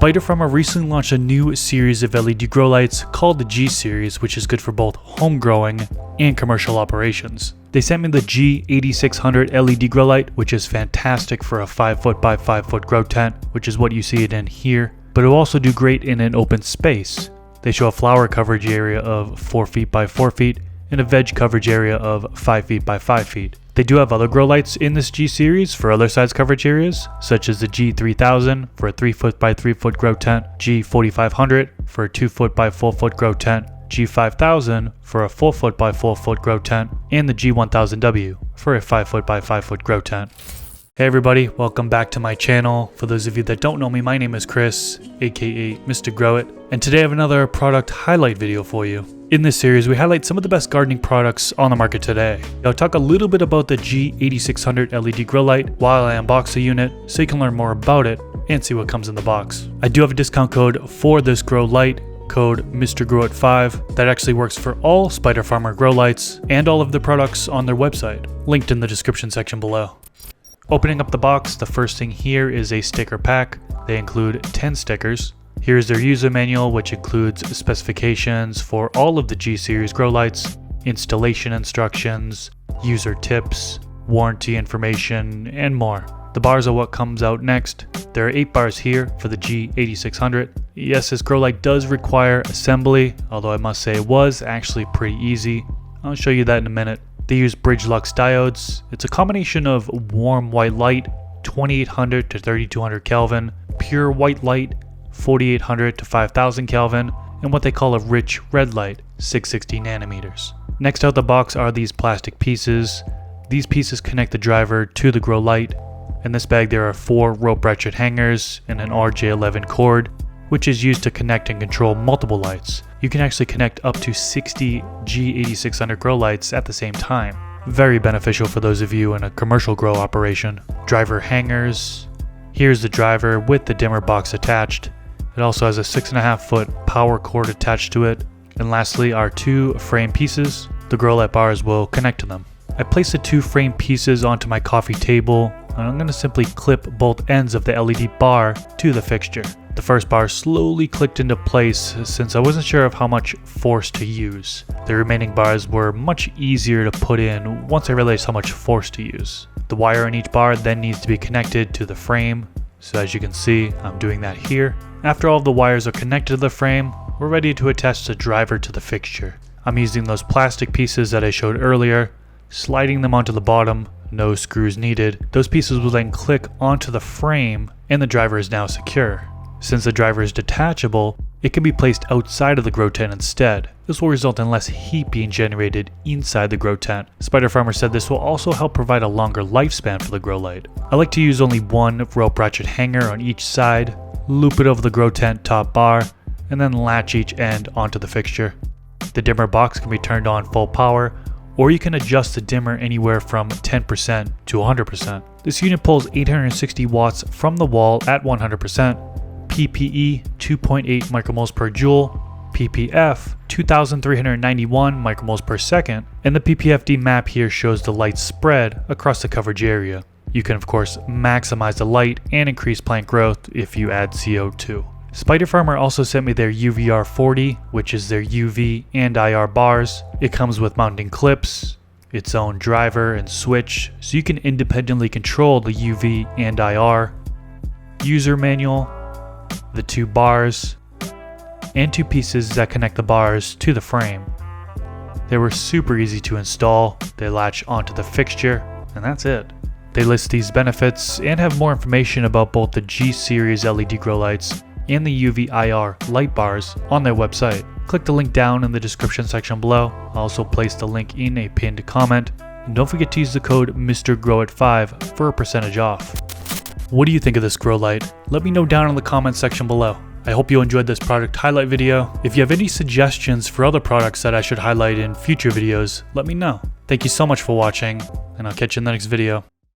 Spider Farmer recently launched a new series of LED grow lights called the G series, which is good for both home growing and commercial operations. They sent me the G8600 LED grow light, which is fantastic for a 5 foot by 5 foot grow tent, which is what you see it in here, but it will also do great in an open space. They show a flower coverage area of 4 feet by 4 feet and a veg coverage area of 5 feet by 5 feet. They do have other grow lights in this G series for other size coverage areas, such as the G3000 for a 3 foot by 3 foot grow tent, G4500 for a 2 foot by 4 foot grow tent, G5000 for a 4 foot by 4 foot grow tent, and the G1000W for a 5 foot by 5 foot grow tent. Hey everybody, welcome back to my channel. For those of you that don't know me, my name is Chris, aka Mr. Grow It, and today I have another product highlight video for you. In this series, we highlight some of the best gardening products on the market today. I'll talk a little bit about the G8600 LED grow light while I unbox the unit so you can learn more about it and see what comes in the box. I do have a discount code for this grow light, code MrGrowIt5, that actually works for all Spider Farmer grow lights and all of the products on their website, linked in the description section below. Opening up the box, the first thing here is a sticker pack. They include 10 stickers. Here's their user manual, which includes specifications for all of the G series grow lights, installation instructions, user tips, warranty information, and more. The bars are what comes out next. There are 8 bars here for the G8600. Yes, this grow light does require assembly, although I must say it was actually pretty easy. I'll show you that in a minute. They use bridge lux diodes. It's a combination of warm white light, 2800 to 3200 Kelvin, pure white light, 4800 to 5000 Kelvin, and what they call a rich red light, 660 nanometers. Next out the box are these plastic pieces. These pieces connect the driver to the grow light. In this bag there are 4 rope ratchet hangers and an RJ11 cord, which is used to connect and control multiple lights. You can actually connect up to 60 G8600 grow lights at the same time. Very beneficial for those of you in a commercial grow operation. Driver hangers. Here's the driver with the dimmer box attached. It also has a 6.5 foot power cord attached to it. And lastly are 2 frame pieces. The grow light bars will connect to them. I placed the 2 frame pieces onto my coffee table, and I'm going to simply clip both ends of the LED bar to the fixture. The first bar slowly clicked into place since I wasn't sure of how much force to use. The remaining bars were much easier to put in once I realized how much force to use. The wire on each bar then needs to be connected to the frame, so as you can see, I'm doing that here. After all of the wires are connected to the frame, we're ready to attach the driver to the fixture. I'm using those plastic pieces that I showed earlier, sliding them onto the bottom, no screws needed. Those pieces will then click onto the frame and the driver is now secure. Since the driver is detachable, it can be placed outside of the grow tent instead. This will result in less heat being generated inside the grow tent. Spider Farmer said this will also help provide a longer lifespan for the grow light. I like to use only 1 rope ratchet hanger on each side, loop it over the grow tent top bar, and then latch each end onto the fixture. The dimmer box can be turned on full power, or you can adjust the dimmer anywhere from 10% to 100%. This unit pulls 860 watts from the wall at 100%, PPE 2.8 micromoles per joule, ppf 2391 micromoles per second, and the ppfd map here shows the light spread across the coverage area. You can of course maximize the light and increase plant growth if you add CO2. Spider Farmer also sent me their UVR40, which is their UV and IR bars. It comes with mounting clips, its own driver and switch, so you can independently control the UV and IR, user manual, the 2 bars, and 2 pieces that connect the bars to the frame. They were super easy to install. They latch onto the fixture, and that's it. They list these benefits and have more information about both the G series LED grow lights and the UV IR light bars on their website. Click the link down in the description section below. I'll also place the link in a pinned comment. And don't forget to use the code MrGrowIt5 for a percentage off. What do you think of this grow light? Let me know down in the comment section below. I hope you enjoyed this product highlight video. If you have any suggestions for other products that I should highlight in future videos, let me know. Thank you so much for watching, and I'll catch you in the next video.